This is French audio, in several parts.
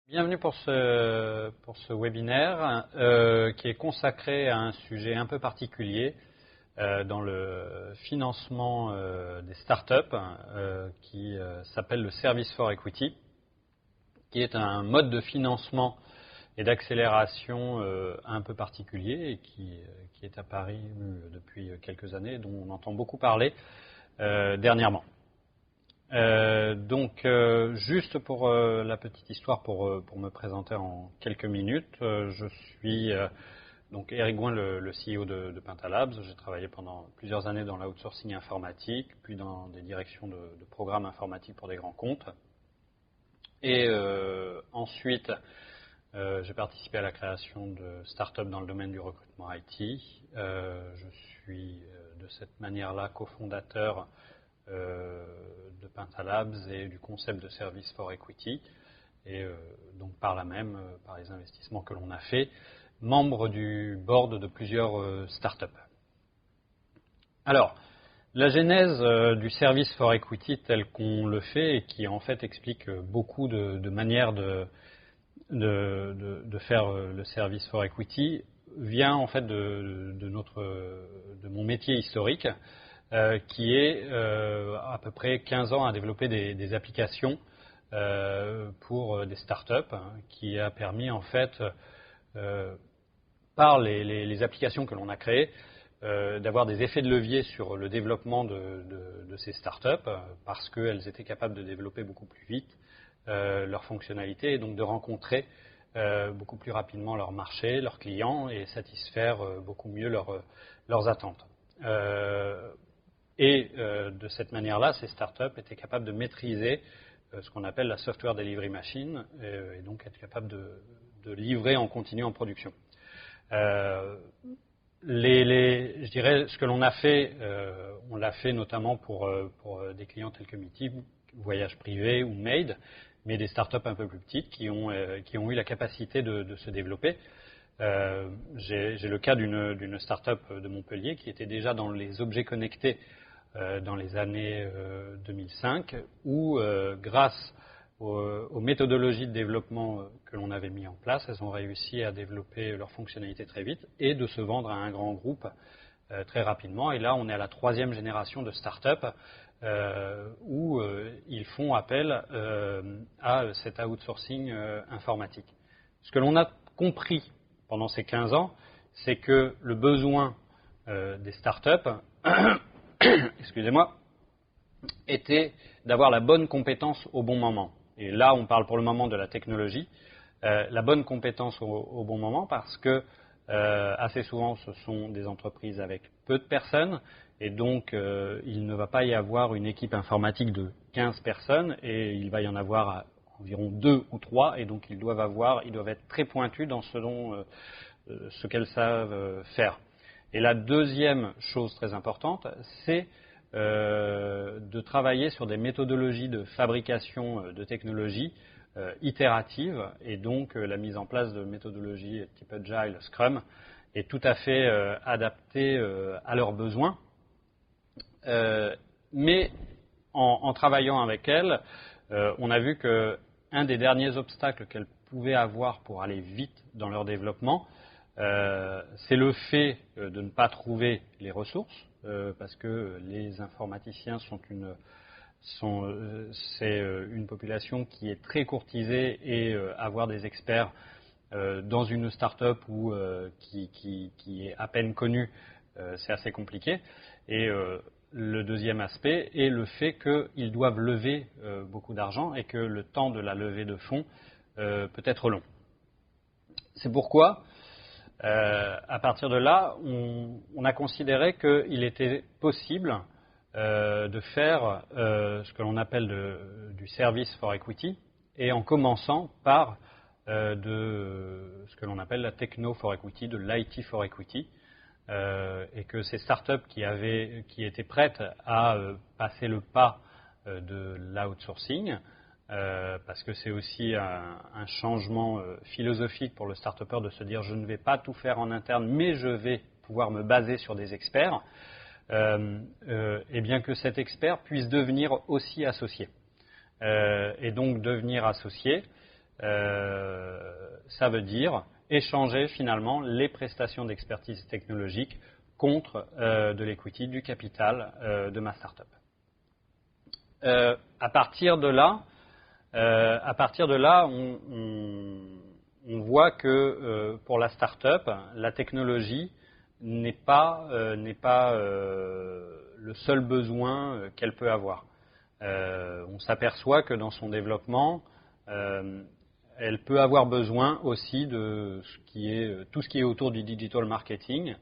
Bienvenue pour ce webinaire qui est consacré à un sujet un peu particulier dans le financement des startups qui s'appelle le Service for Equity, qui est un mode de financement et d'accélération un peu particulier et qui est apparu depuis quelques années, dont on entend beaucoup parler dernièrement. Juste pour la petite histoire, pour me présenter en quelques minutes, je suis donc Eric Gouin, le CEO de Pentalabs. J'ai travaillé pendant plusieurs années dans l'outsourcing informatique, puis dans des directions de programmes informatiques pour des grands comptes. Et ensuite, j'ai participé à la création de startups dans le domaine du recrutement IT. Je suis de cette manière-là cofondateur de Pentalabs et du concept de Service for Equity, et donc par là même, par les investissements que l'on a fait, membre du board de plusieurs startups. Alors, la genèse du Service for Equity tel qu'on le fait, et qui en fait explique beaucoup de manières de faire le Service for Equity, vient en fait de mon métier historique, qui est à peu près 15 ans à développer des applications pour des startups, qui a permis en fait, par les applications que l'on a créées, d'avoir des effets de levier sur le développement de ces startups, parce qu'elles étaient capables de développer beaucoup plus vite leurs fonctionnalités, et donc de rencontrer beaucoup plus rapidement leur marché, leurs clients, et satisfaire beaucoup mieux leurs attentes. De cette manière-là, ces startups étaient capables de maîtriser ce qu'on appelle la software delivery machine, et donc être capables de livrer en continu en production. Je dirais, ce que l'on a fait, on l'a fait notamment pour des clients tels que Meetup, Voyage Privé ou Made, mais des startups un peu plus petites qui ont eu la capacité de se développer. J'ai le cas d'une startup de Montpellier qui était déjà dans les objets connectés dans les années 2005, où grâce aux méthodologies de développement que l'on avait mis en place, elles ont réussi à développer leurs fonctionnalités très vite et de se vendre à un grand groupe très rapidement. Et là, on est à la 3e génération de start-up où ils font appel à cet outsourcing informatique. Ce que l'on a compris pendant ces 15 ans, c'est que le besoin des start-up excusez-moi, était d'avoir la bonne compétence au bon moment. Et là, on parle pour le moment de la technologie, la bonne compétence au bon moment, parce que assez souvent, ce sont des entreprises avec peu de personnes, et donc il ne va pas y avoir une équipe informatique de 15 personnes, et il va y en avoir environ 2 ou 3, et donc ils doivent être très pointus dans ce qu'elles savent faire. Et la deuxième chose très importante, c'est de travailler sur des méthodologies de fabrication de technologies itératives, et donc la mise en place de méthodologies type Agile, Scrum, est tout à fait adaptée à leurs besoins. Mais en travaillant avec elles, on a vu qu'un des derniers obstacles qu'elles pouvaient avoir pour aller vite dans leur développement, c'est le fait de ne pas trouver les ressources, parce que les informaticiens c'est une population qui est très courtisée, et avoir des experts dans une start-up qui est à peine connue, c'est assez compliqué. Et le deuxième aspect est le fait qu'ils doivent lever beaucoup d'argent, et que le temps de la levée de fonds peut être long. C'est pourquoi à partir de là, on a considéré qu'il était possible de faire ce que l'on appelle du Service for Equity, et en commençant par de ce que l'on appelle la Techno for Equity, de l'IT for Equity, et que ces startups qui étaient prêtes à passer le pas de l'outsourcing, parce que c'est aussi un changement philosophique pour le start-upper de se dire je ne vais pas tout faire en interne, mais je vais pouvoir me baser sur des experts, et bien que cet expert puisse devenir aussi associé. Et donc devenir associé, ça veut dire échanger finalement les prestations d'expertise technologique contre de l'equity, du capital de ma startup. À partir de là, on voit que pour la startup, la technologie n'est pas le seul besoin qu'elle peut avoir. On s'aperçoit que dans son développement, elle peut avoir besoin aussi de tout ce qui est autour du digital marketing,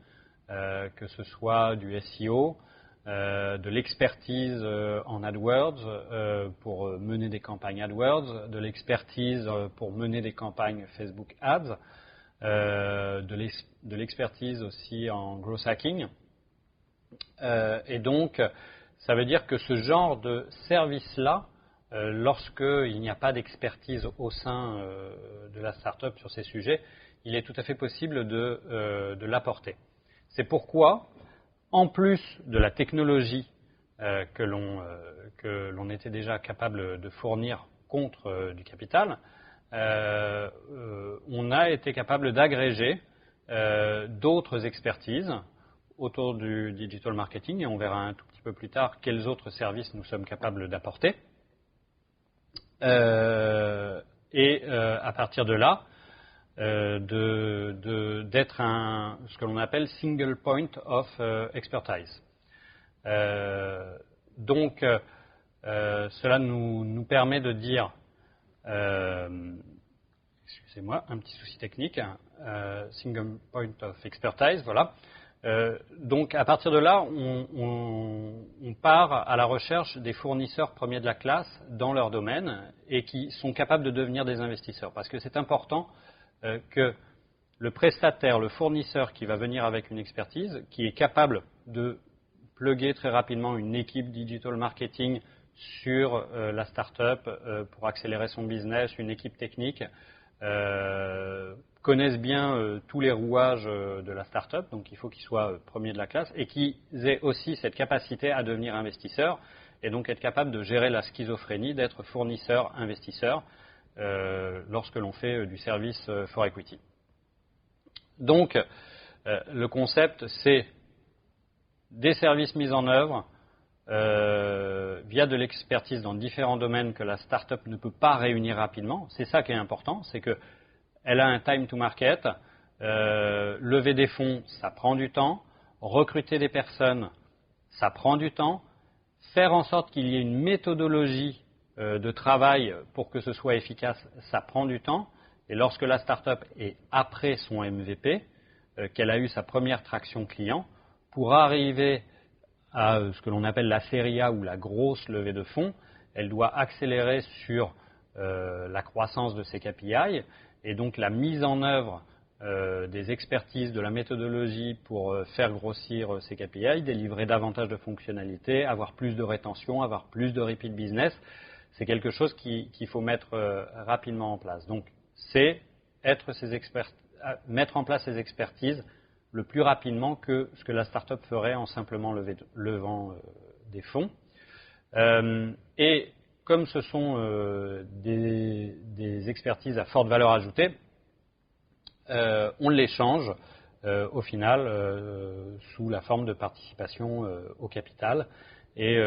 que ce soit du SEO, de l'expertise en AdWords pour mener des campagnes AdWords, de l'expertise pour mener des campagnes Facebook Ads, de l'expertise aussi en growth hacking. Et donc, ça veut dire que ce genre de service-là, lorsqu'il n'y a pas d'expertise au sein de la startup sur ces sujets, il est tout à fait possible de l'apporter. C'est pourquoi, en plus de la technologie que l'on était déjà capable de fournir contre du capital, on a été capable d'agréger d'autres expertises autour du digital marketing, et on verra un tout petit peu plus tard quels autres services nous sommes capables d'apporter. À partir de là, d'être ce que l'on appelle single point of expertise. Donc, cela nous permet de dire, excusez-moi, un petit souci technique, single point of expertise, voilà. Donc, à partir de là, on part à la recherche des fournisseurs premiers de la classe dans leur domaine et qui sont capables de devenir des investisseurs. Parce que c'est important que le prestataire, le fournisseur qui va venir avec une expertise, qui est capable de plugger très rapidement une équipe digital marketing sur la start-up pour accélérer son business, une équipe technique, connaissent bien tous les rouages de la start-up, donc il faut qu'ils soient premiers de la classe et qu'ils aient aussi cette capacité à devenir investisseurs et donc être capable de gérer la schizophrénie, d'être fournisseur-investisseur lorsque l'on fait du service for equity. Donc, le concept, c'est des services mis en œuvre via de l'expertise dans différents domaines que la start-up ne peut pas réunir rapidement. C'est ça qui est important, c'est qu'elle a un time to market, lever des fonds, ça prend du temps, recruter des personnes, ça prend du temps, faire en sorte qu'il y ait une méthodologie de travail pour que ce soit efficace, ça prend du temps. Et lorsque la start-up est après son MVP, qu'elle a eu sa première traction client, pour arriver à ce que l'on appelle la série A ou la grosse levée de fonds, elle doit accélérer sur la croissance de ses KPI et donc la mise en œuvre des expertises, de la méthodologie pour faire grossir ces KPI, délivrer davantage de fonctionnalités, avoir plus de rétention, avoir plus de repeat business. C'est quelque chose qu'il faut mettre rapidement en place. Donc, c'est mettre en place ces expertises le plus rapidement que ce que la start-up ferait en simplement levant des fonds. Et comme ce sont des expertises à forte valeur ajoutée, on l'échange au final sous la forme de participation au capital et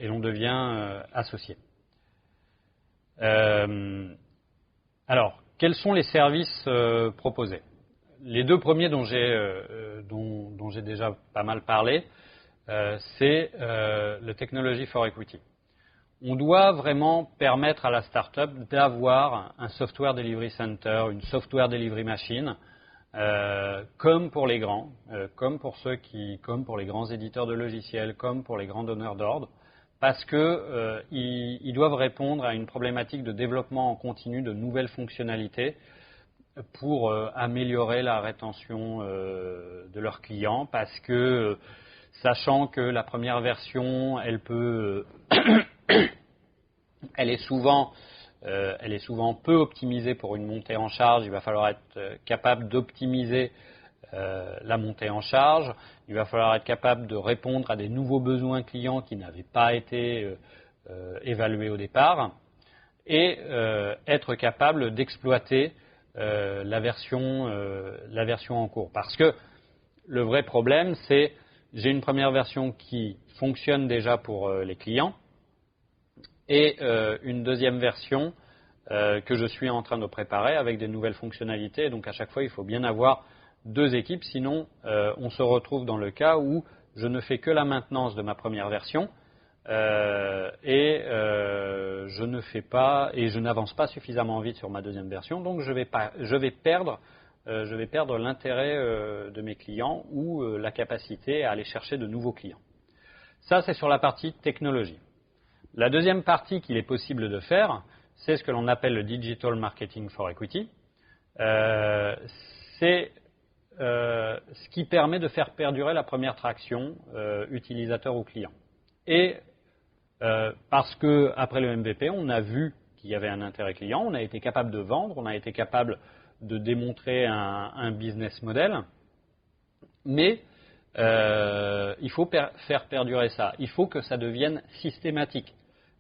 l'on devient associé. Alors, quels sont les services proposés? Les deux premiers dont j'ai déjà pas mal parlé, c'est le Technology for Equity. On doit vraiment permettre à la start-up d'avoir un software delivery center, une software delivery machine, comme pour les grands, comme pour les grands éditeurs de logiciels, comme pour les grands donneurs d'ordre, parce qu'ils doivent répondre à une problématique de développement en continu de nouvelles fonctionnalités pour améliorer la rétention de leurs clients, parce que sachant que la première version, elle est souvent peu optimisée pour une montée en charge. Il va falloir être capable d'optimiser la montée en charge. Il va falloir être capable de répondre à des nouveaux besoins clients qui n'avaient pas été évalués au départ. et être capable d'exploiter la version en cours. Parce que le vrai problème, c'est j'ai une première version qui fonctionne déjà pour les clients et une deuxième version que je suis en train de préparer avec des nouvelles fonctionnalités. Donc à chaque fois, il faut bien avoir deux équipes, sinon on se retrouve dans le cas où je ne fais que la maintenance de ma première version et je n'avance pas suffisamment vite sur ma deuxième version, donc je vais perdre l'intérêt de mes clients ou la capacité à aller chercher de nouveaux clients. Ça, c'est sur la partie technologie. La deuxième partie qu'il est possible de faire, c'est ce que l'on appelle le Digital Marketing for Equity. C'est ce qui permet de faire perdurer la première traction utilisateur ou client. Et parce qu'après le MVP, on a vu qu'il y avait un intérêt client, on a été capable de vendre, on a été capable de démontrer un business model, mais il faut faire perdurer ça. Il faut que ça devienne systématique.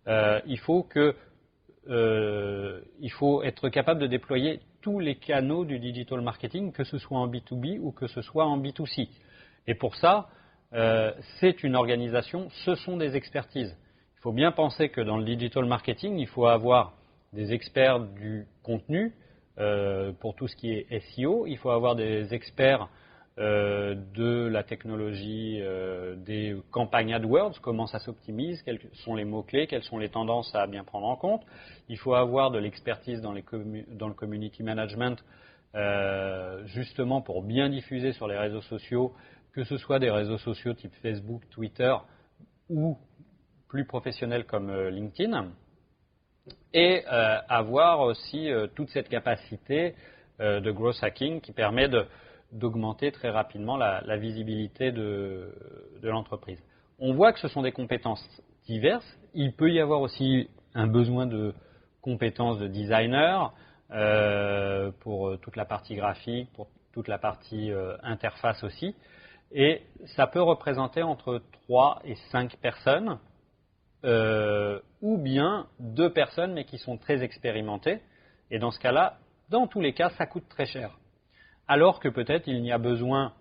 Il faut être capable de déployer tous les canaux du digital marketing, que ce soit en B2B ou que ce soit en B2C. Et pour ça, c'est une organisation, ce sont des expertises. Il faut bien penser que dans le digital marketing, il faut avoir des experts du contenu pour tout ce qui est SEO, il faut avoir des experts de la technologie des campagnes AdWords, comment ça s'optimise, quels sont les mots-clés, quelles sont les tendances à bien prendre en compte. Il faut avoir de l'expertise dans le community management, justement pour bien diffuser sur les réseaux sociaux, que ce soit des réseaux sociaux type Facebook, Twitter ou plus professionnels comme LinkedIn. Et avoir aussi toute cette capacité de growth hacking qui permet d'augmenter très rapidement la visibilité de l'entreprise. On voit que ce sont des compétences diverses. Il peut y avoir aussi un besoin de compétences de designer pour toute la partie graphique, pour toute la partie interface aussi. Et ça peut représenter entre 3 et 5 personnes, ou bien 2 personnes, mais qui sont très expérimentées. Et dans ce cas-là, dans tous les cas, ça coûte très cher. Alors que peut-être il n'y a besoin,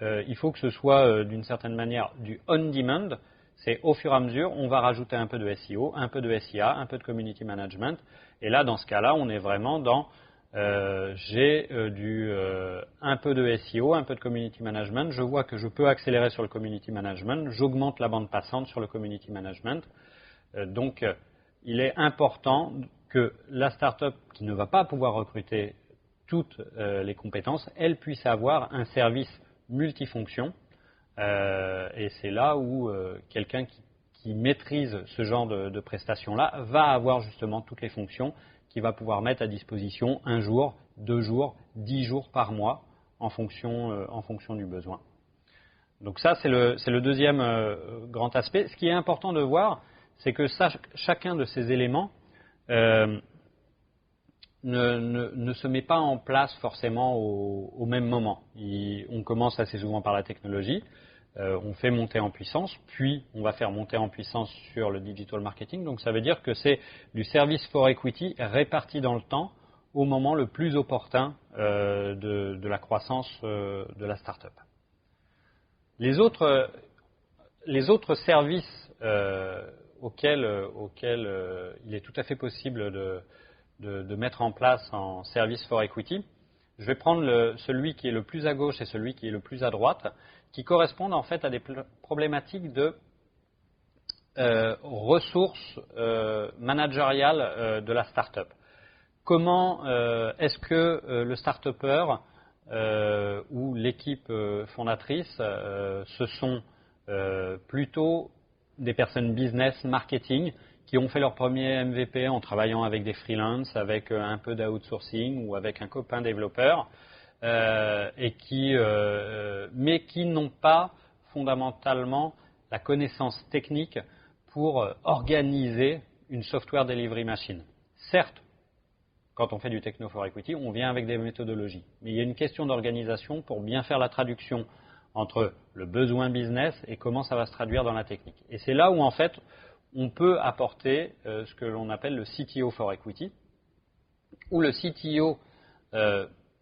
il faut que ce soit d'une certaine manière du on-demand, c'est au fur et à mesure, on va rajouter un peu de SEO, un peu de SIA, un peu de community management, et là dans ce cas-là, on est vraiment dans j'ai un peu de SEO, un peu de community management, je vois que je peux accélérer sur le community management, j'augmente la bande passante sur le community management, donc il est important que la start-up qui ne va pas pouvoir recruter toutes les compétences, elles puissent avoir un service multifonction. Et c'est là où quelqu'un qui maîtrise ce genre de prestations-là va avoir justement toutes les fonctions qu'il va pouvoir mettre à disposition 1 jour, 2 jours, 10 jours par mois en fonction du besoin. Donc ça, c'est le deuxième grand aspect. Ce qui est important de voir, c'est que chacun de ces éléments ne se met pas en place forcément au même moment. On commence assez souvent par la technologie, on fait monter en puissance, puis on va faire monter en puissance sur le digital marketing. Donc ça veut dire que c'est du service for equity réparti dans le temps au moment le plus opportun de la croissance de la start-up. Les autres services auxquels il est tout à fait possible de mettre en place en service for equity. Je vais prendre celui qui est le plus à gauche et celui qui est le plus à droite, qui correspondent en fait à des problématiques de ressources managériales de la start-up. Comment est-ce que le start-upper ou l'équipe fondatrice ce sont plutôt des personnes business, marketing, qui ont fait leur premier MVP en travaillant avec des freelances, avec un peu d'outsourcing ou avec un copain développeur, mais qui n'ont pas fondamentalement la connaissance technique pour organiser une software delivery machine. Certes, quand on fait du techno for equity, on vient avec des méthodologies, mais il y a une question d'organisation pour bien faire la traduction entre le besoin business et comment ça va se traduire dans la technique. Et c'est là où en fait on peut apporter ce que l'on appelle le CTO for Equity, où le CTO,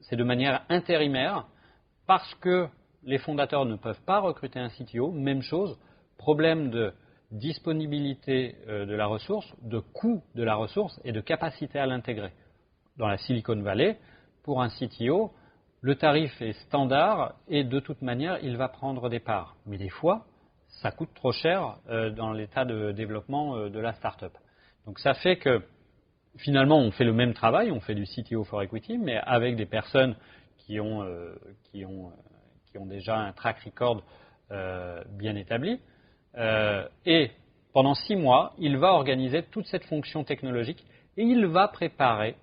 c'est de manière intérimaire, parce que les fondateurs ne peuvent pas recruter un CTO, même chose, problème de disponibilité de la ressource, de coût de la ressource et de capacité à l'intégrer. Dans la Silicon Valley, pour un CTO, le tarif est standard et de toute manière, il va prendre des parts. Mais des fois, ça coûte trop cher dans l'état de développement de la start-up. Donc ça fait que finalement, on fait le même travail, on fait du CTO for Equity, mais avec des personnes qui ont déjà un track record bien établi. Et pendant 6 mois, il va organiser toute cette fonction technologique et il va préparer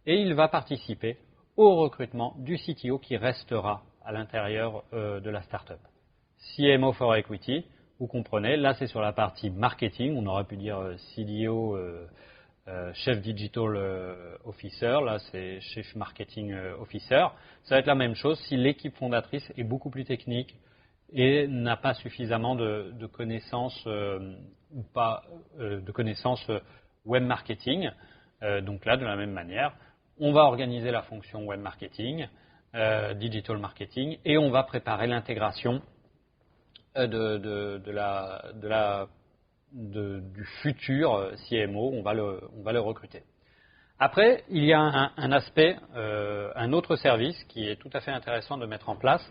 et il va participer au recrutement du CTO qui restera à l'intérieur de la startup. CMO for Equity, vous comprenez, là c'est sur la partie marketing, on aurait pu dire CDO, Chef Digital Officer, là c'est Chief Marketing Officer. Ça va être la même chose si l'équipe fondatrice est beaucoup plus technique et n'a pas suffisamment de connaissances ou pas de connaissances web marketing. Donc là, de la même manière, on va organiser la fonction web marketing, digital marketing, et on va préparer l'intégration du futur CMO. On va le recruter. Après, il y a un aspect, un autre service qui est tout à fait intéressant de mettre en place.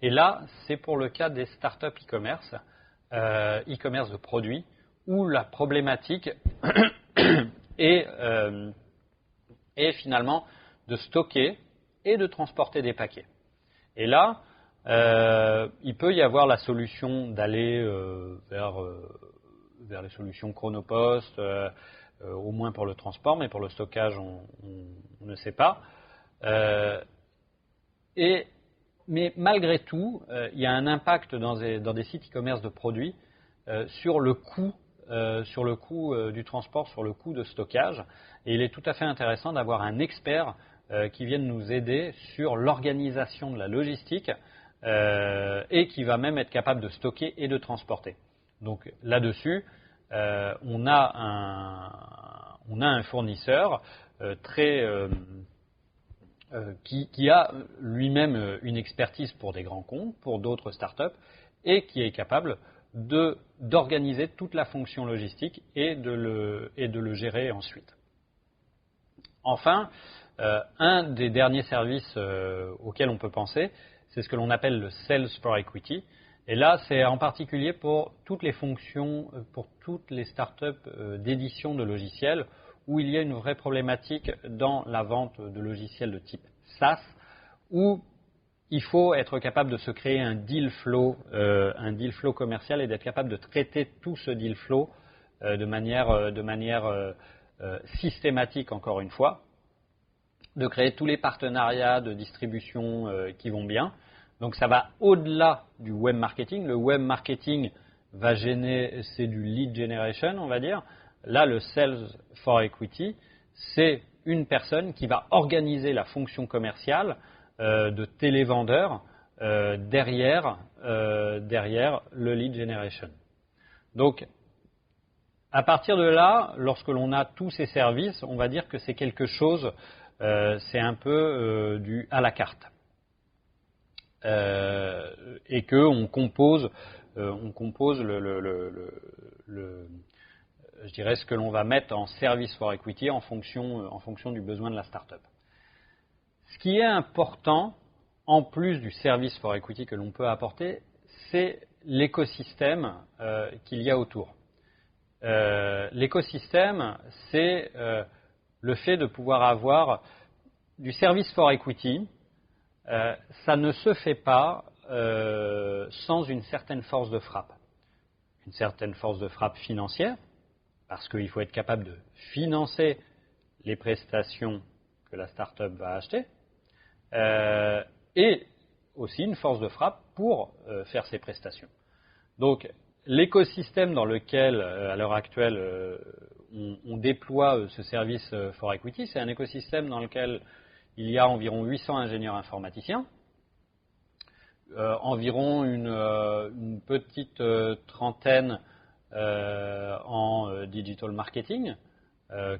Et là, c'est pour le cas des startups e-commerce, e-commerce de produits, où la problématique est finalement de stocker et de transporter des paquets. Et là, il peut y avoir la solution d'aller vers les solutions Chronopost, au moins pour le transport, mais pour le stockage, on ne sait pas. Mais malgré tout, il y a un impact dans des sites e-commerce de produits sur le coût du transport, sur le coût de stockage. Et il est tout à fait intéressant d'avoir un expert qui vienne nous aider sur l'organisation de la logistique et qui va même être capable de stocker et de transporter. Donc là-dessus, on a un fournisseur qui a lui-même une expertise pour des grands comptes, pour d'autres startups, et qui est capable d'organiser toute la fonction logistique et de le gérer ensuite. Enfin, un des derniers services auxquels on peut penser, c'est ce que l'on appelle le Sales for Equity. Et là, c'est en particulier pour toutes les fonctions, pour toutes les startups d'édition de logiciels, où il y a une vraie problématique dans la vente de logiciels de type SaaS, où il faut être capable de se créer un deal flow commercial et d'être capable de traiter tout ce deal flow de manière systématique, encore une fois, de créer tous les partenariats de distribution qui vont bien. Donc ça va au-delà du web marketing. Le web marketing va c'est du lead generation, on va dire. Là, le Sales for Equity, c'est une personne qui va organiser la fonction commerciale de télévendeur derrière le lead generation. Donc, à partir de là, lorsque l'on a tous ces services, on va dire que c'est quelque chose, c'est un peu du à la carte. Et qu'on compose, je dirais ce que l'on va mettre en service for equity en fonction du besoin de la startup. Ce qui est important, en plus du service for equity que l'on peut apporter, c'est l'écosystème qu'il y a autour. L'écosystème, c'est le fait de pouvoir avoir du service for equity. Ça ne se fait pas sans une certaine force de frappe. Une certaine force de frappe financière, parce qu'il faut être capable de financer les prestations que la start-up va acheter, et aussi une force de frappe pour faire ces prestations. Donc, l'écosystème dans lequel, à l'heure actuelle, on déploie ce service for equity, c'est un écosystème dans lequel il y a environ 800 ingénieurs informaticiens, environ une petite trentaine en digital marketing,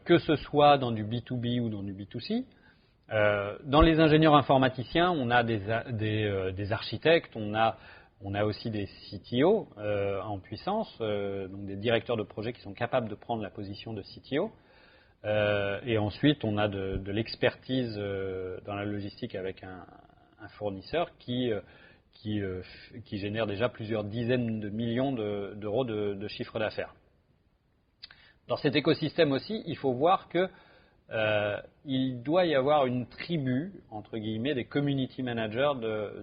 que ce soit dans du B2B ou dans du B2C. Dans les ingénieurs informaticiens, on a des architectes, on a aussi des CTO en puissance, donc des directeurs de projet qui sont capables de prendre la position de CTO. Et ensuite, on a de l'expertise dans la logistique avec un fournisseur qui génère déjà plusieurs dizaines de millions d'euros de chiffre d'affaires. Dans cet écosystème aussi, il faut voir que il doit y avoir une tribu, entre guillemets, des community managers,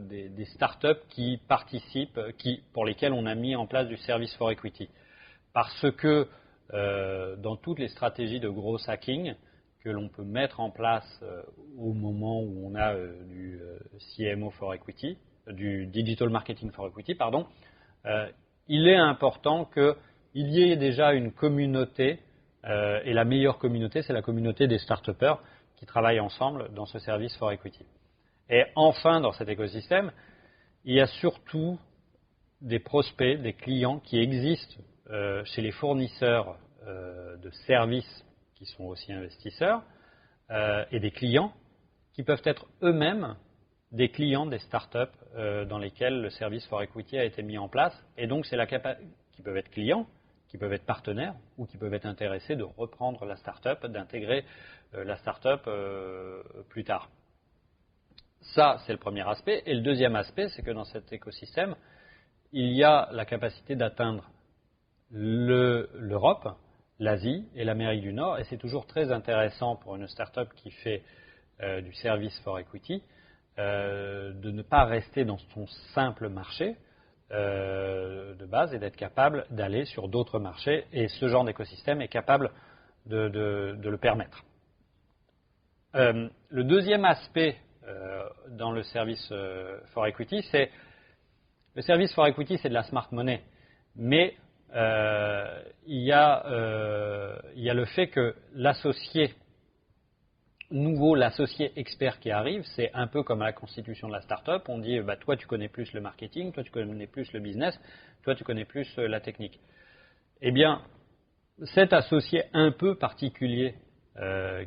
des startups qui participent, pour lesquels on a mis en place du service for equity. Parce que dans toutes les stratégies de gros hacking que l'on peut mettre en place au moment où on a du CMO for equity, du digital marketing for equity, pardon, il est important qu'il y ait déjà une communauté. Et la meilleure communauté, c'est la communauté des start-upers qui travaillent ensemble dans ce service for equity. Et enfin, dans cet écosystème, il y a surtout des prospects, des clients qui existent chez les fournisseurs de services qui sont aussi investisseurs et des clients qui peuvent être eux-mêmes des clients des start-up dans lesquels le service for equity a été mis en place. Et donc, c'est qui peuvent être clients, qui peuvent être partenaires ou qui peuvent être intéressés de reprendre la start-up, d'intégrer la start-up plus tard. Ça, c'est le premier aspect. Et le deuxième aspect, c'est que dans cet écosystème, il y a la capacité d'atteindre l'Europe, l'Asie et l'Amérique du Nord. Et c'est toujours très intéressant pour une start-up qui fait du service for equity de ne pas rester dans son simple marché de base et d'être capable d'aller sur d'autres marchés. Et ce genre d'écosystème est capable de le permettre. Le deuxième aspect dans le service for equity, c'est le service for equity, c'est de la smart money. Mais il y a le fait que l'associé nouveau, l'associé expert qui arrive, c'est un peu comme à la constitution de la start-up. On dit, toi, tu connais plus le marketing, toi, tu connais plus le business, toi, tu connais plus la technique. Eh bien, cet associé un peu particulier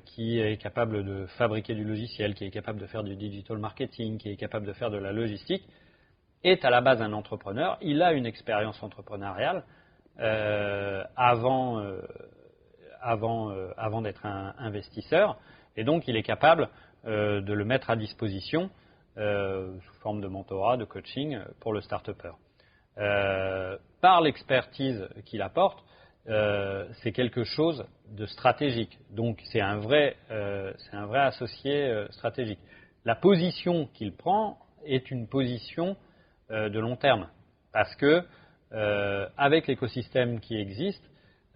qui est capable de fabriquer du logiciel, qui est capable de faire du digital marketing, qui est capable de faire de la logistique, est à la base un entrepreneur. Il a une expérience entrepreneuriale avant d'être un investisseur. Et donc, il est capable de le mettre à disposition sous forme de mentorat, de coaching pour le start-upper. Par l'expertise qu'il apporte, c'est quelque chose de stratégique. Donc, c'est un vrai associé stratégique. La position qu'il prend est une position de long terme. Parce que, avec l'écosystème qui existe,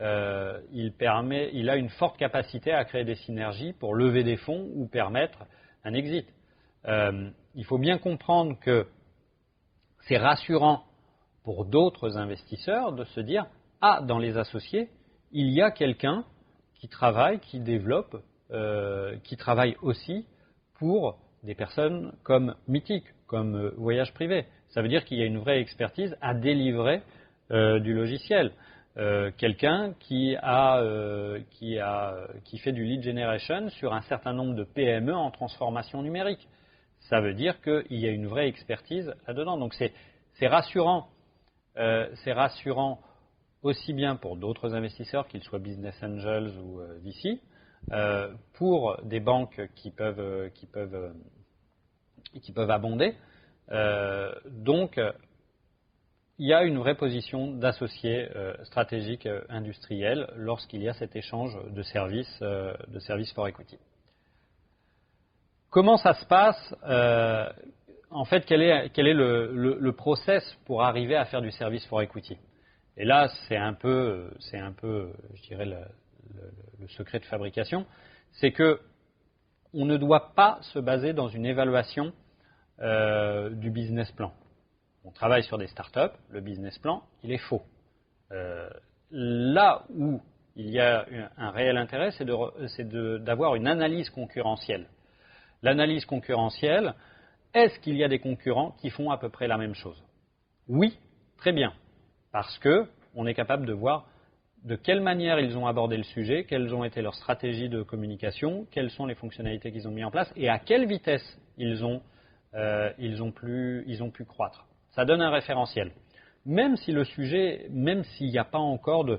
il a une forte capacité à créer des synergies pour lever des fonds ou permettre un exit. Il faut bien comprendre que c'est rassurant pour d'autres investisseurs de se dire « Ah, dans les associés, il y a quelqu'un qui travaille, qui développe, qui travaille aussi pour des personnes comme Mythic, comme Voyage Privé. » Ça veut dire qu'il y a une vraie expertise à délivrer du logiciel. Quelqu'un qui fait du lead generation sur un certain nombre de PME en transformation numérique. Ça veut dire qu'il y a une vraie expertise là-dedans. Donc c'est rassurant. C'est rassurant aussi bien pour d'autres investisseurs, qu'ils soient business angels ou VC, pour des banques qui peuvent abonder. Donc il y a une vraie position d'associé stratégique industriel lorsqu'il y a cet échange de services for equity. Comment ça se passe en fait, quel est le process pour arriver à faire du service for equity? Et là, c'est un peu, je dirais, le secret de fabrication. C'est que on ne doit pas se baser dans une évaluation du business plan. On travaille sur des startups, le business plan, il est faux. Là où il y a un réel intérêt, c'est d'avoir une analyse concurrentielle. L'analyse concurrentielle, est-ce qu'il y a des concurrents qui font à peu près la même chose? Oui, très bien. Parce que on est capable de voir de quelle manière ils ont abordé le sujet, quelles ont été leurs stratégies de communication, quelles sont les fonctionnalités qu'ils ont mis en place et à quelle vitesse ils ont pu croître. Ça donne un référentiel. Même si le sujet, même s'il n'y a pas encore de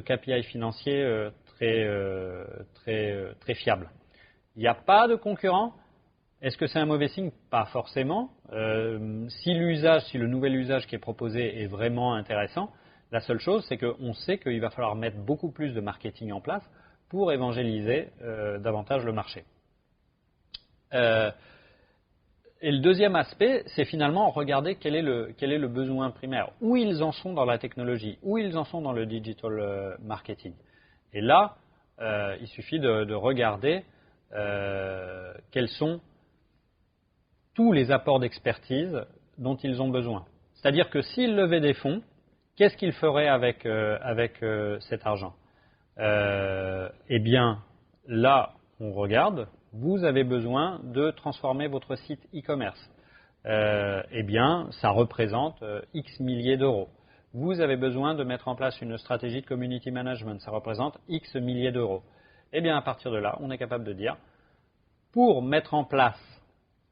KPI financier très fiable. Il n'y a pas de concurrent. Est-ce que c'est un mauvais signe? Pas forcément. Si le nouvel usage qui est proposé est vraiment intéressant, la seule chose, c'est qu'on sait qu'il va falloir mettre beaucoup plus de marketing en place pour évangéliser davantage le marché. Et le deuxième aspect, c'est finalement regarder quel est le besoin primaire, où ils en sont dans la technologie, où ils en sont dans le digital marketing. Et là, il suffit de regarder quels sont tous les apports d'expertise dont ils ont besoin. C'est-à-dire que s'ils levaient des fonds, qu'est-ce qu'ils feraient avec cet argent? Eh bien, là, on regarde. Vous avez besoin de transformer votre site e-commerce. Eh bien, ça représente X milliers d'euros. Vous avez besoin de mettre en place une stratégie de community management. Ça représente X milliers d'euros. Eh bien, à partir de là, on est capable de dire, pour mettre en place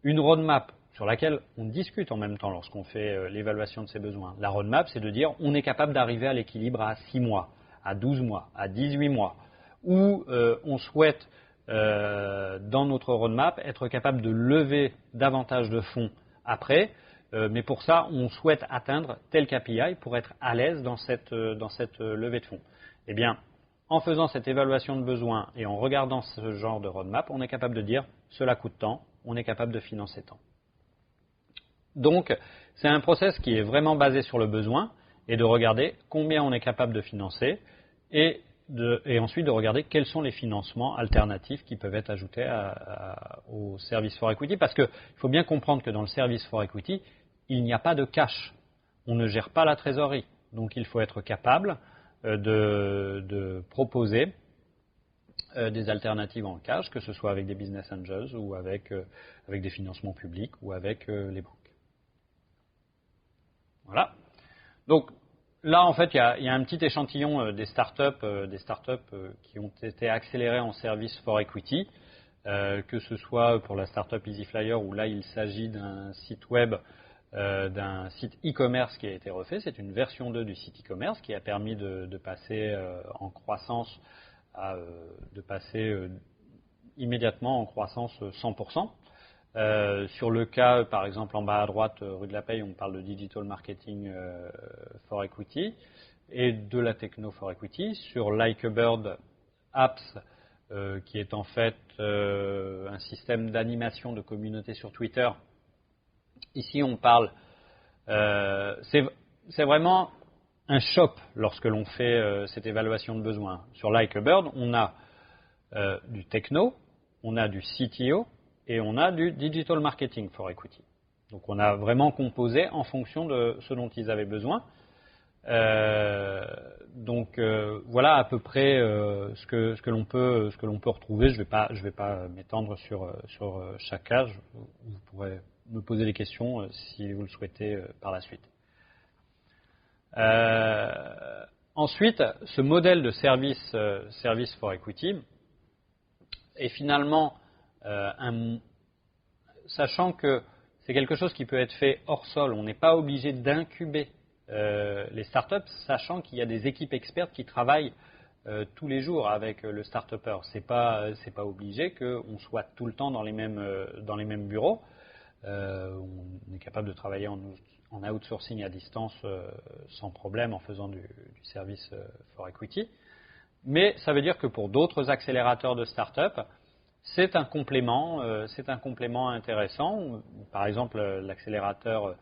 une roadmap sur laquelle on discute en même temps lorsqu'on fait l'évaluation de ses besoins. La roadmap, c'est de dire, on est capable d'arriver à l'équilibre à 6 mois, à 12 mois, à 18 mois, où on souhaite dans notre roadmap, être capable de lever davantage de fonds après, mais pour ça, on souhaite atteindre tel KPI pour être à l'aise dans cette levée de fonds. Eh bien, en faisant cette évaluation de besoins et en regardant ce genre de roadmap, on est capable de dire, cela coûte tant, on est capable de financer tant. Donc, c'est un process qui est vraiment basé sur le besoin et de regarder combien on est capable de financer et ensuite de regarder quels sont les financements alternatifs qui peuvent être ajoutés au service for equity. Parce qu'il faut bien comprendre que dans le service for equity, il n'y a pas de cash. On ne gère pas la trésorerie. Donc il faut être capable de proposer des alternatives en cash, que ce soit avec des business angels ou avec des financements publics ou avec les banques. Voilà. Donc, là, en fait, il y a un petit échantillon des startups qui ont été accélérées en service for equity, que ce soit pour la startup EasyFlyer, où là, il s'agit d'un site web, d'un site e-commerce qui a été refait. C'est une version 2 du site e-commerce qui a permis de passer en croissance, de passer immédiatement en croissance 100%. Sur le cas, par exemple, en bas à droite, rue de la Paix, on parle de digital marketing for equity et de la techno for equity. Sur Like a Bird Apps, qui est en fait un système d'animation de communauté sur Twitter. Ici, on parle. C'est vraiment un shop lorsque l'on fait cette évaluation de besoin. Sur Like a Bird, on a du techno, on a du CTO, et on a du digital marketing for equity. Donc on a vraiment composé en fonction de ce dont ils avaient besoin. Voilà à peu près ce que l'on peut retrouver. Je vais pas m'étendre sur chaque cas. Vous pourrez me poser des questions si vous le souhaitez par la suite. Ensuite, ce modèle de service for equity est finalement sachant que c'est quelque chose qui peut être fait hors sol, on n'est pas obligé d'incuber les startups, sachant qu'il y a des équipes expertes qui travaillent tous les jours avec le start-upper. C'est pas obligé qu'on soit tout le temps dans les mêmes bureaux. On est capable de travailler en outsourcing à distance sans problème en faisant du service for equity. Mais ça veut dire que pour d'autres accélérateurs de start-up, c'est un complément intéressant. Par exemple, l'accélérateur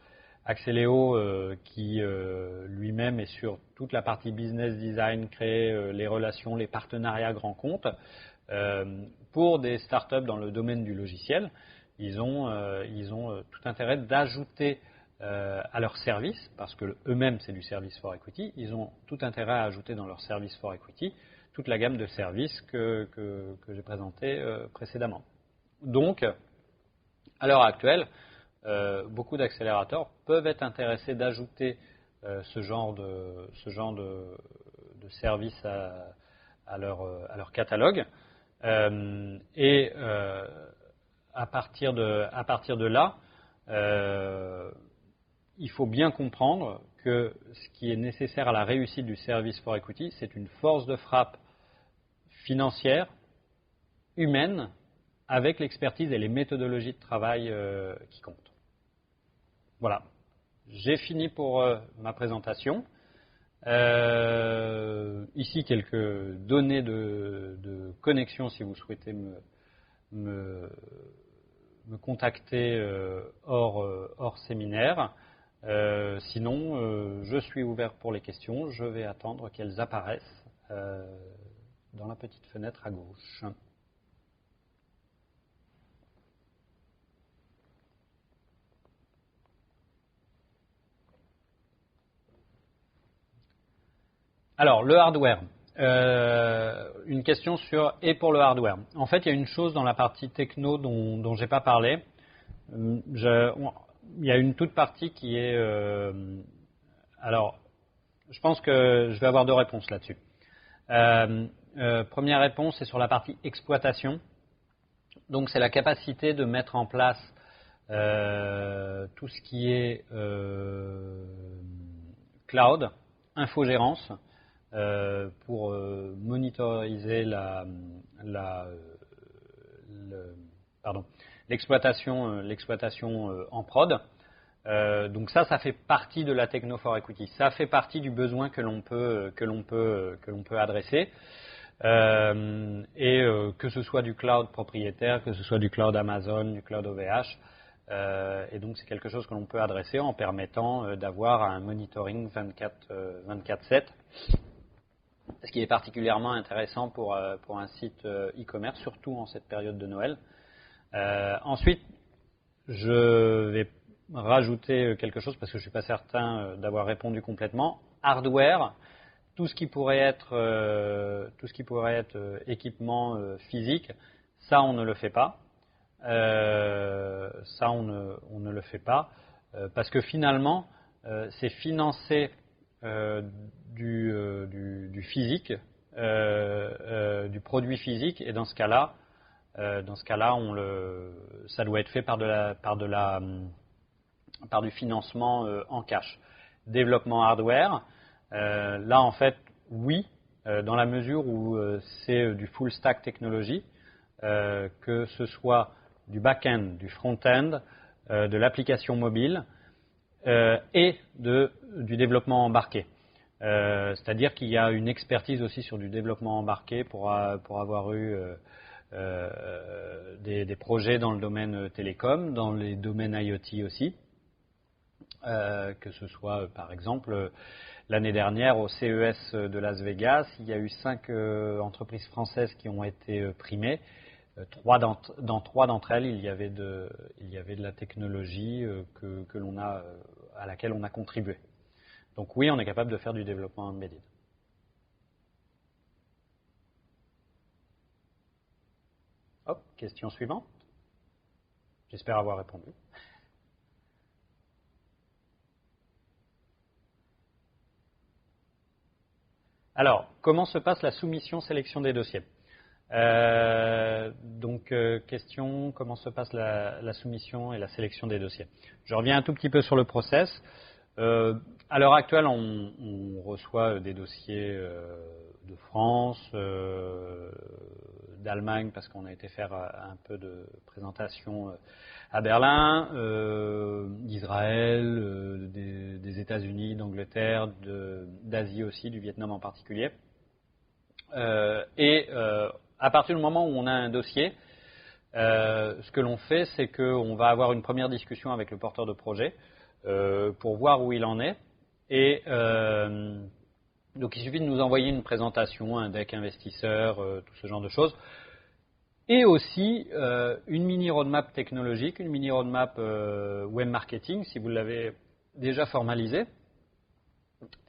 Axeléo, qui lui-même est sur toute la partie business design, créer les relations, les partenariats grands comptes. Pour des startups dans le domaine du logiciel, ils ont tout intérêt d'ajouter à leur service, parce que eux-mêmes c'est du service for equity, ils ont tout intérêt à ajouter dans leur service for equity toute la gamme de services que j'ai présenté précédemment. Donc, à l'heure actuelle, beaucoup d'accélérateurs peuvent être intéressés d'ajouter ce genre de service à leur catalogue. Et à partir de là, il faut bien comprendre que ce qui est nécessaire à la réussite du service for equity, c'est une force de frappe financière, humaine, avec l'expertise et les méthodologies de travail qui comptent. Voilà, j'ai fini pour ma présentation. Ici, quelques données de connexion si vous souhaitez me contacter hors séminaire. Sinon, je suis ouvert pour les questions. Je vais attendre qu'elles apparaissent dans la petite fenêtre à gauche. Alors, le hardware. Une question et pour le hardware. En fait, il y a une chose dans la partie techno dont je n'ai pas parlé. Il y a une toute partie qui est... alors, je pense que je vais avoir deux réponses là-dessus. Première réponse, c'est sur la partie exploitation. Donc, c'est la capacité de mettre en place tout ce qui est cloud, infogérance, pour monitoriser l'exploitation en prod. Donc ça fait partie de la techno for equity. Ça fait partie du besoin que l'on peut adresser. Que ce soit du cloud propriétaire, que ce soit du cloud Amazon, du cloud OVH. Et donc c'est quelque chose que l'on peut adresser en permettant d'avoir un monitoring 24/7. Ce qui est particulièrement intéressant pour un site e-commerce, surtout en cette période de Noël. Ensuite, je vais rajouter quelque chose parce que je ne suis pas certain d'avoir répondu complètement. Hardware, tout ce qui pourrait être équipement physique, ça on ne le fait pas. On ne le fait pas parce que finalement, c'est financer du physique, du produit physique, et dans ce cas-là, ça doit être fait par du financement en cash. Développement hardware, là en fait, oui, dans la mesure où c'est du full stack technologie, que ce soit du back-end, du front-end, de l'application mobile et du développement embarqué. C'est-à-dire qu'il y a une expertise aussi sur du développement embarqué pour avoir eu des projets dans le domaine télécom, dans les domaines IoT aussi. Que ce soit par exemple l'année dernière au CES de Las Vegas, il y a eu 5 entreprises françaises qui ont été primées. Dans 3 d'entre elles, il y avait de la technologie à laquelle on a contribué. Donc oui, on est capable de faire du développement embedded. Hop, question suivante. J'espère avoir répondu. Alors, comment se passe la soumission-sélection des dossiers ? Question, comment se passe la soumission et la sélection des dossiers ? Je reviens un tout petit peu sur le process. À l'heure actuelle, on reçoit des dossiers de France, d'Allemagne, parce qu'on a été faire un peu de présentation à Berlin, d'Israël, des États-Unis, d'Angleterre, d'Asie aussi, du Vietnam en particulier. À partir du moment où on a un dossier, ce que l'on fait, c'est qu'on va avoir une première discussion avec le porteur de projet pour voir où il en est. Et donc il suffit de nous envoyer une présentation, un deck investisseur, tout ce genre de choses. Et aussi une mini roadmap technologique, une mini roadmap web marketing, si vous l'avez déjà formalisé.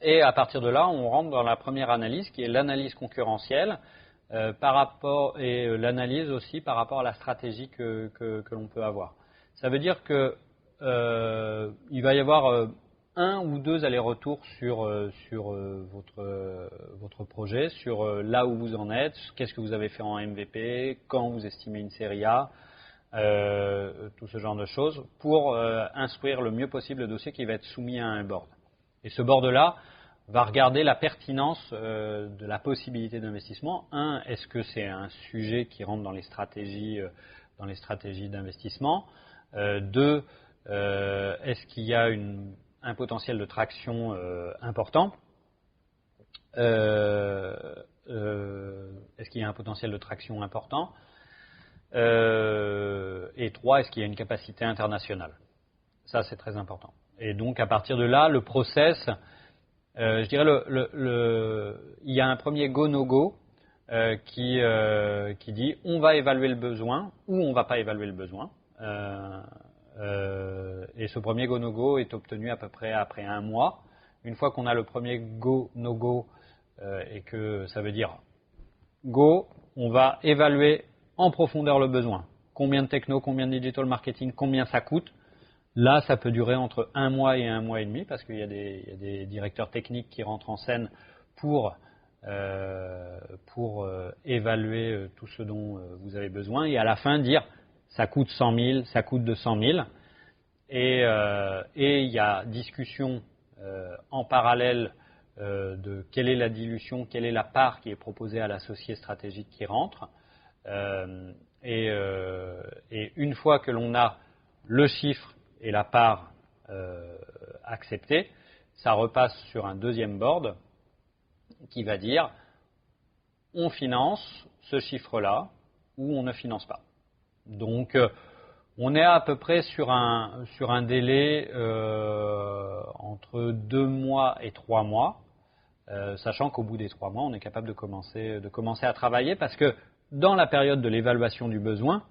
Et à partir de là, on rentre dans la première analyse, qui est l'analyse concurrentielle, et l'analyse aussi par rapport à la stratégie que l'on peut avoir. Ça veut dire que il va y avoir un ou deux allers-retours sur votre projet, sur là où vous en êtes, qu'est-ce que vous avez fait en MVP, quand vous estimez une série A, tout ce genre de choses, pour instruire le mieux possible le dossier qui va être soumis à un board. Et ce board-là va regarder la pertinence de la possibilité d'investissement. Un, est-ce que c'est un sujet qui rentre dans les stratégies d'investissement? Deux, est-ce qu'il y a un potentiel de traction important? Est-ce qu'il y a un potentiel de traction important? Et trois, est-ce qu'il y a une capacité internationale? Ça, c'est très important. Et donc, à partir de là, le process, je dirais, il y a un premier go-no-go qui dit on va évaluer le besoin ou on ne va pas évaluer le besoin. Et ce premier go-no-go est obtenu à peu près après un mois. Une fois qu'on a le premier go-no-go et que ça veut dire go, on va évaluer en profondeur le besoin. Combien de techno, combien de digital marketing, combien ça coûte. Là, ça peut durer entre un mois et un mois et demi parce qu'il y a des directeurs techniques qui rentrent en scène pour évaluer tout ce dont vous avez besoin et à la fin dire ça coûte 100 000, ça coûte 200 000. Et il y a discussion en parallèle de quelle est la dilution, quelle est la part qui est proposée à l'associé stratégique qui rentre. Et une fois que l'on a le chiffre et la part acceptée, ça repasse sur un deuxième board qui va dire on finance ce chiffre-là ou on ne finance pas. Donc on est à peu près sur un délai entre 2 mois et 3 mois, sachant qu'au bout des 3 mois, on est capable de commencer à travailler parce que dans la période de l'évaluation du besoin,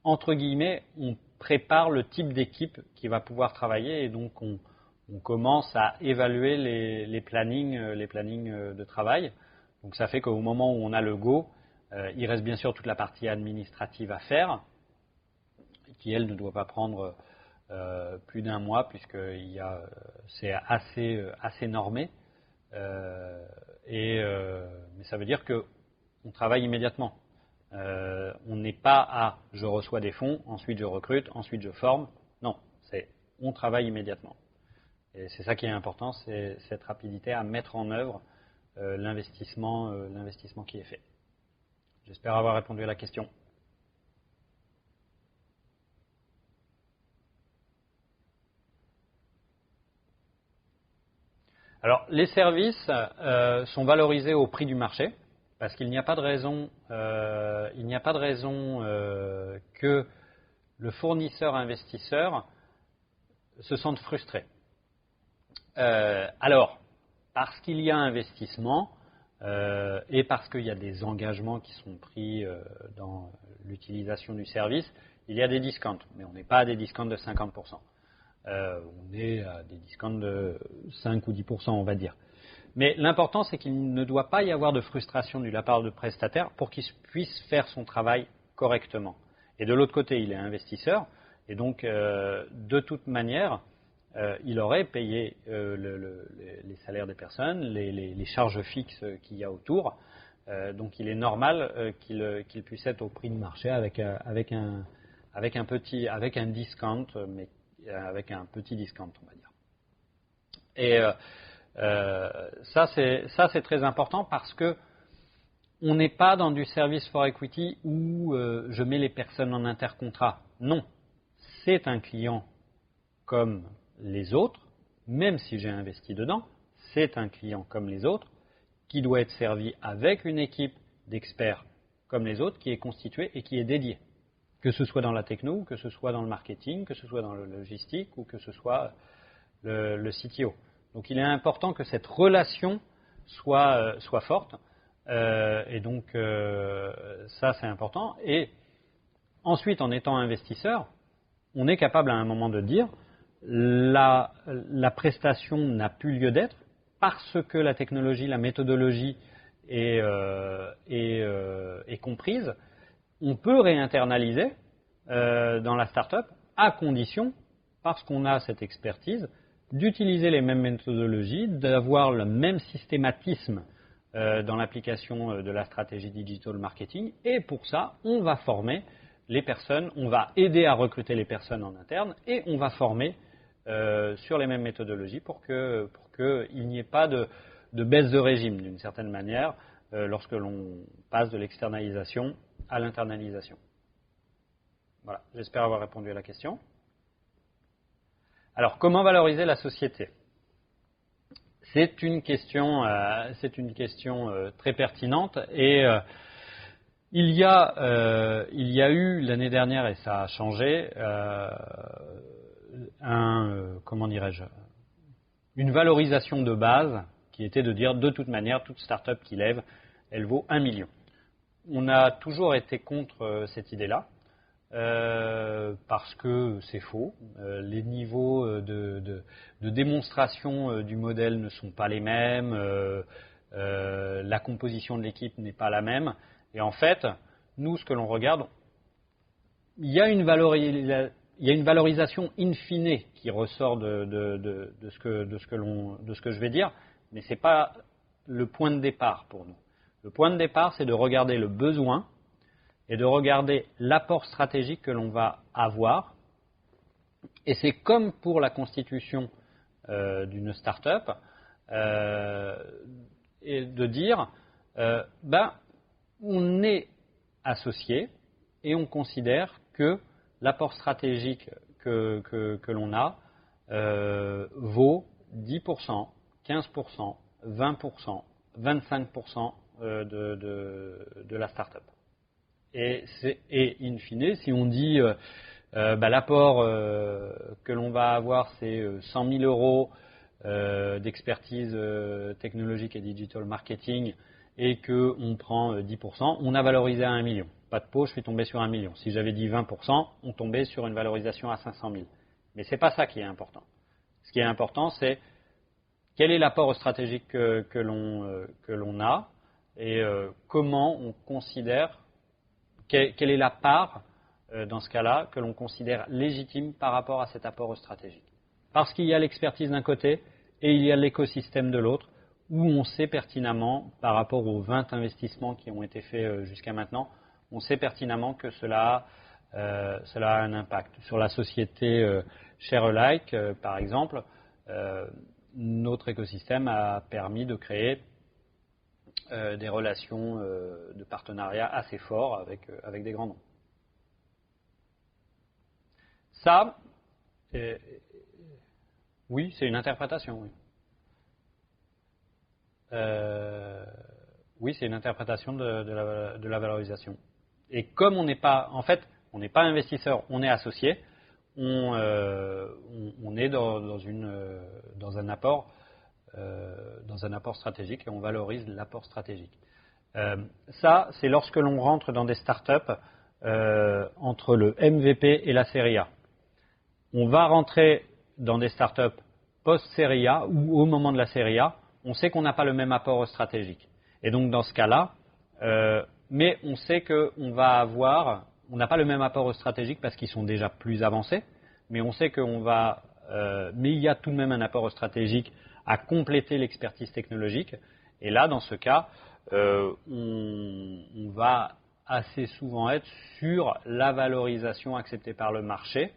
entre guillemets, on prépare le type d'équipe qui va pouvoir travailler et donc on commence à évaluer les plannings de travail. Donc ça fait qu'au moment où on a le go, il reste bien sûr toute la partie administrative à faire, qui elle ne doit pas prendre plus d'un mois puisque c'est assez normé. Mais ça veut dire qu'on travaille immédiatement. On n'est pas à je reçois des fonds, ensuite je recrute, ensuite je forme. Non, on travaille immédiatement. Et c'est ça qui est important, c'est cette rapidité à mettre en œuvre l'investissement qui est fait. J'espère avoir répondu à la question. Alors, les services sont valorisés au prix du marché parce qu'il n'y a pas de raison, que le fournisseur investisseur se sente frustré. Alors, parce qu'il y a investissement et parce qu'il y a des engagements qui sont pris dans l'utilisation du service, il y a des discounts, mais on n'est pas à des discounts de 50%. On est à des discounts de 5 ou 10%, on va dire. Mais l'important, c'est qu'il ne doit pas y avoir de frustration de la part de prestataire pour qu'il puisse faire son travail correctement. Et de l'autre côté, il est investisseur, et donc, de toute manière, il aurait payé les salaires des personnes, les charges fixes qu'il y a autour. Donc, il est normal qu'il puisse être au prix de marché avec un discount, mais avec un petit discount, on va dire. Et ça c'est très important parce que on n'est pas dans du service for equity où je mets les personnes en intercontrat. Non, c'est un client comme les autres, même si j'ai investi dedans, c'est un client comme les autres qui doit être servi avec une équipe d'experts comme les autres qui est constituée et qui est dédiée. Que ce soit dans la techno, que ce soit dans le marketing, que ce soit dans le logistique ou que ce soit le CTO. Donc il est important que cette relation soit forte. Et donc ça c'est important. Et ensuite, en étant investisseur, on est capable à un moment de dire la prestation n'a plus lieu d'être parce que la technologie, la méthodologie est comprise. On peut réinternaliser dans la startup à condition parce qu'on a cette expertise, d'utiliser les mêmes méthodologies, d'avoir le même systématisme dans l'application de la stratégie digital marketing. Et pour ça, on va former les personnes, on va aider à recruter les personnes en interne et on va former sur les mêmes méthodologies pour qu'il n'y ait pas de baisse de régime d'une certaine manière lorsque l'on passe de l'externalisation à l'internalisation. Voilà, j'espère avoir répondu à la question. Alors, comment valoriser la société ? C'est une question très pertinente et il y a eu l'année dernière, et ça a changé, une valorisation de base qui était de dire de toute manière, toute start-up qui lève, elle vaut 1 million. On a toujours été contre cette idée-là. Parce que c'est faux. Les niveaux de démonstration du modèle ne sont pas les mêmes, la composition de l'équipe n'est pas la même. Et en fait, nous, ce que l'on regarde, il y a une valorisation in fine qui ressort de ce que je vais dire, mais ce n'est pas le point de départ pour nous. Le point de départ, c'est de regarder le besoin et de regarder l'apport stratégique que l'on va avoir. Et c'est comme pour la constitution d'une start-up, et de dire, on est associé et on considère que l'apport stratégique que l'on a vaut 10%, 15%, 20%, 25% de la start-up. Et in fine, si on dit l'apport que l'on va avoir, c'est 100 000 euros d'expertise technologique et digital marketing et qu'on prend 10%, on a valorisé à 1 million. Pas de peau, je suis tombé sur 1 million. Si j'avais dit 20%, on tombait sur une valorisation à 500 000. Mais ce n'est pas ça qui est important. Ce qui est important, c'est quel est l'apport stratégique que l'on a et comment on considère. Quelle est la part, dans ce cas-là, que l'on considère légitime par rapport à cet apport stratégique ? Parce qu'il y a l'expertise d'un côté et il y a l'écosystème de l'autre, où on sait pertinemment, par rapport aux 20 investissements qui ont été faits jusqu'à maintenant, on sait pertinemment que cela a un impact. Sur la société Share-alike, par exemple, notre écosystème a permis de créer des relations de partenariat assez forts avec des grands noms. Ça, oui, c'est une interprétation. Oui, oui c'est une interprétation de la valorisation. Et comme on n'est pas, en fait, on n'est pas investisseur, on est associé, on est dans un apport stratégique et on valorise l'apport stratégique. Ça, c'est lorsque l'on rentre dans des startups entre le MVP et la série A. On va rentrer dans des startups post-série A ou au moment de la série A, on sait qu'on n'a pas le même apport stratégique. Et donc dans ce cas-là, mais on sait qu'on va avoir, on n'a pas le même apport stratégique parce qu'ils sont déjà plus avancés, mais on sait qu'on va, mais il y a tout de même un apport stratégique à compléter l'expertise technologique. Et là, dans ce cas, on va assez souvent être sur la valorisation acceptée par le marché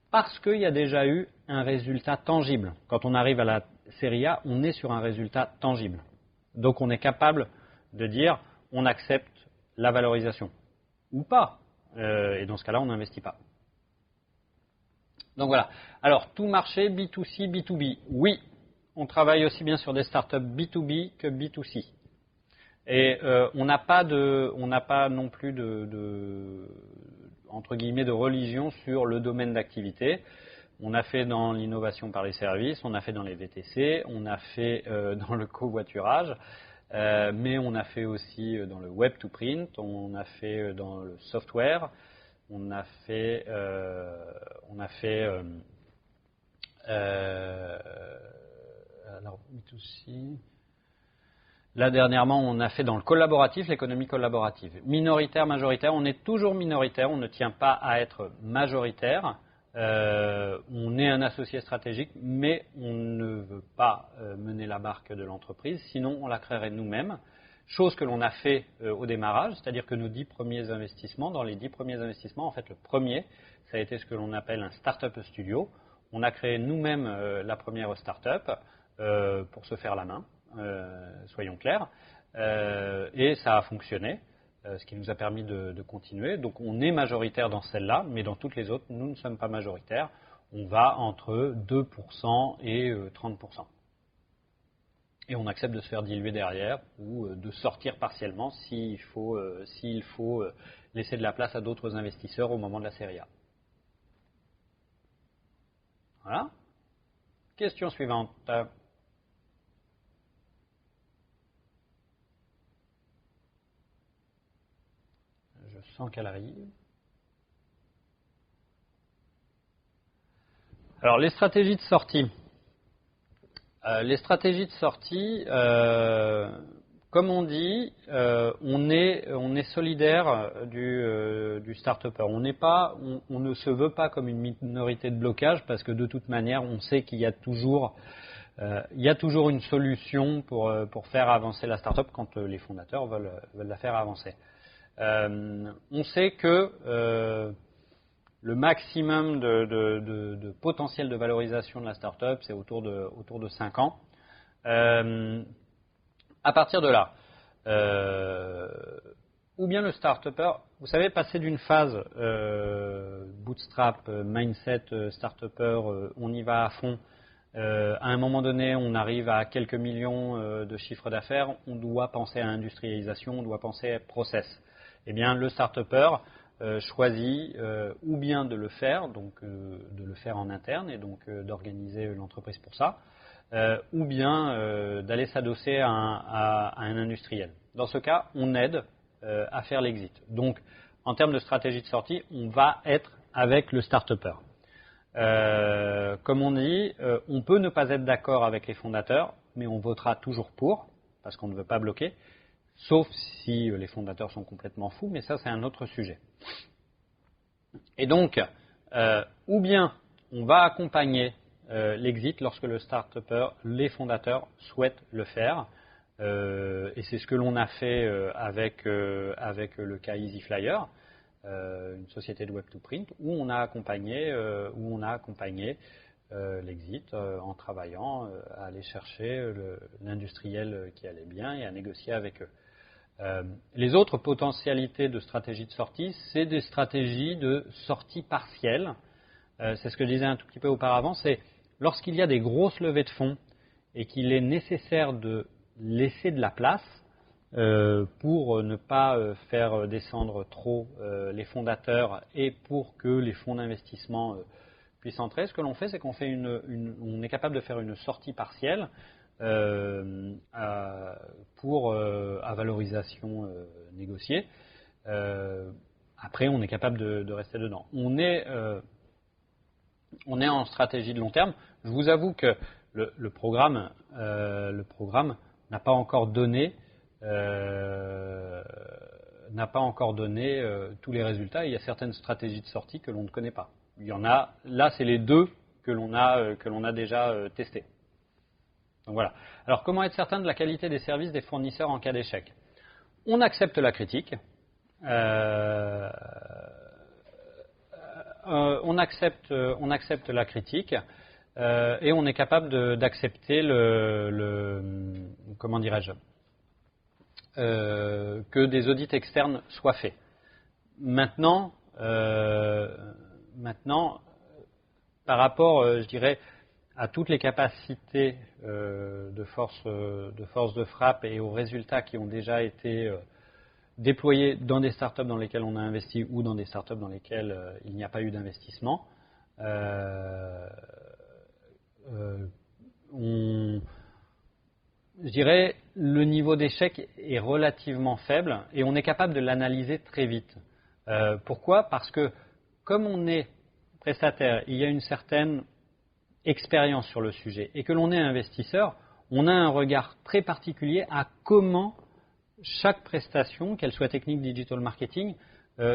parce qu'il y a déjà eu un résultat tangible. Quand on arrive à la série A, on est sur un résultat tangible. Donc on est capable de dire on accepte la valorisation ou pas. Et dans ce cas-là, on n'investit pas. Donc voilà. Alors, tout marché B2C, B2B. Oui, on travaille aussi bien sur des startups B2B que B2C. Et on n'a pas non plus entre guillemets de religion sur le domaine d'activité. On a fait dans l'innovation par les services, on a fait dans les VTC, on a fait dans le covoiturage, mais on a fait aussi dans le web to print, on a fait dans le software, on a fait alors B2C. Là, dernièrement, on a fait dans le collaboratif, l'économie collaborative. Minoritaire, majoritaire, on est toujours minoritaire, on ne tient pas à être majoritaire. On est un associé stratégique, mais on ne veut pas mener la barque de l'entreprise, sinon on la créerait nous-mêmes. Chose que l'on a fait au démarrage, c'est-à-dire que nos 10 premiers investissements, dans les 10 premiers investissements, en fait le premier, ça a été ce que l'on appelle un Startup Studio. On a créé nous-mêmes la première startup pour se faire la main, soyons clairs, et ça a fonctionné, ce qui nous a permis de continuer. Donc on est majoritaire dans celle-là, mais dans toutes les autres, nous ne sommes pas majoritaires. On va entre 2% et 30%. Et on accepte de se faire diluer derrière ou de sortir partiellement s'il faut laisser de la place à d'autres investisseurs au moment de la série A. Voilà. Question suivante. Je sens qu'elle arrive. Alors, les stratégies de sortie. Les stratégies de sortie, comme on dit, on est solidaire du start-upper. On ne se veut pas comme une minorité de blocage parce que de toute manière, on sait qu'il y a toujours une solution pour faire avancer la start-up quand les fondateurs veulent la faire avancer. On sait que le maximum de potentiel de valorisation de la start-up, c'est autour de 5 ans. À partir de là, ou bien le start-upper, vous savez, passer d'une phase bootstrap, mindset, start-upper, on y va à fond, à un moment donné, on arrive à quelques millions de chiffres d'affaires, on doit penser à industrialisation, on doit penser à process. Eh bien, le start-upper choisit ou bien de le faire, donc de le faire en interne et donc d'organiser l'entreprise pour ça, ou bien d'aller s'adosser à un industriel. Dans ce cas, on aide à faire l'exit. Donc, en termes de stratégie de sortie, on va être avec le start-upper. Comme on dit, on peut ne pas être d'accord avec les fondateurs, mais on votera toujours pour, parce qu'on ne veut pas bloquer. Sauf si les fondateurs sont complètement fous, mais ça c'est un autre sujet. Et donc, ou bien on va accompagner l'exit lorsque le start-upper, les fondateurs souhaitent le faire, et c'est ce que l'on a fait avec le cas EasyFlyer, une société de Web2Print, où on a accompagné l'exit en travaillant à aller chercher l'industriel qui allait bien et à négocier avec eux. Les autres potentialités de stratégie de sortie, c'est des stratégies de sortie partielle. C'est ce que je disais un tout petit peu auparavant, c'est lorsqu'il y a des grosses levées de fonds et qu'il est nécessaire de laisser de la place pour ne pas faire descendre trop les fondateurs et pour que les fonds d'investissement puissent entrer. Ce que l'on fait, c'est qu'on fait on est capable de faire une sortie partielle à valorisation négociée. Après, on est capable de rester dedans. On est en stratégie de long terme. Je vous avoue que le programme n'a pas encore donné tous les résultats. Il y a certaines stratégies de sortie que l'on ne connaît pas. Il y en a. Là, c'est les deux que l'on a déjà testées. Donc voilà. Alors, comment être certain de la qualité des services des fournisseurs en cas d'échec? On accepte la critique. On accepte la critique et on est capable d'accepter comment dirais-je, que des audits externes soient faits. Maintenant, par rapport, je dirais, à toutes les capacités de force de frappe et aux résultats qui ont déjà été déployés dans des startups dans lesquelles on a investi ou dans des startups dans lesquelles il n'y a pas eu d'investissement, je dirais le niveau d'échec est relativement faible et on est capable de l'analyser très vite. Pourquoi? Parce que comme on est prestataire, il y a une certaine expérience sur le sujet et que l'on est investisseur, on a un regard très particulier à comment chaque prestation, qu'elle soit technique, digital marketing,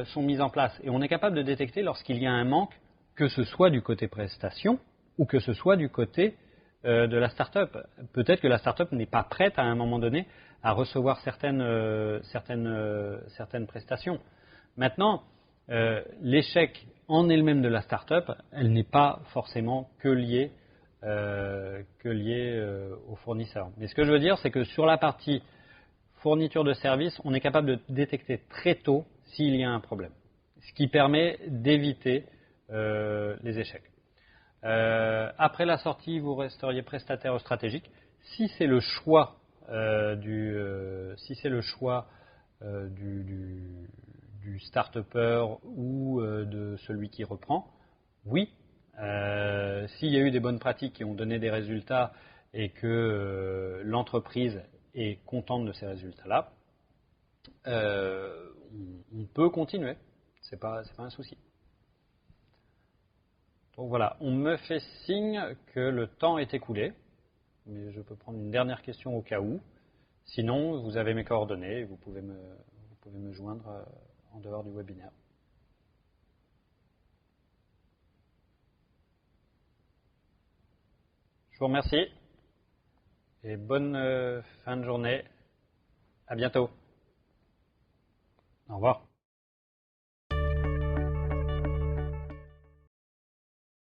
sont mises en place. Et on est capable de détecter lorsqu'il y a un manque que ce soit du côté prestation ou que ce soit du côté de la start-up. Peut-être que la start-up n'est pas prête à un moment donné à recevoir certaines prestations. Maintenant, l'échec en elle-même de la start-up, elle n'est pas forcément que liée au fournisseur. Mais ce que je veux dire, c'est que sur la partie fourniture de services, on est capable de détecter très tôt s'il y a un problème, ce qui permet d'éviter les échecs. Après la sortie, vous resteriez prestataire stratégique. Si c'est le choix du start-upper ou de celui qui reprend, oui. S'il y a eu des bonnes pratiques qui ont donné des résultats et que l'entreprise est contente de ces résultats-là, on peut continuer. C'est pas un souci. Donc voilà, on me fait signe que le temps est écoulé, mais je peux prendre une dernière question au cas où. Sinon, vous avez mes coordonnées et vous pouvez me joindre en dehors du webinaire. Je vous remercie et bonne fin de journée. À bientôt. Au revoir.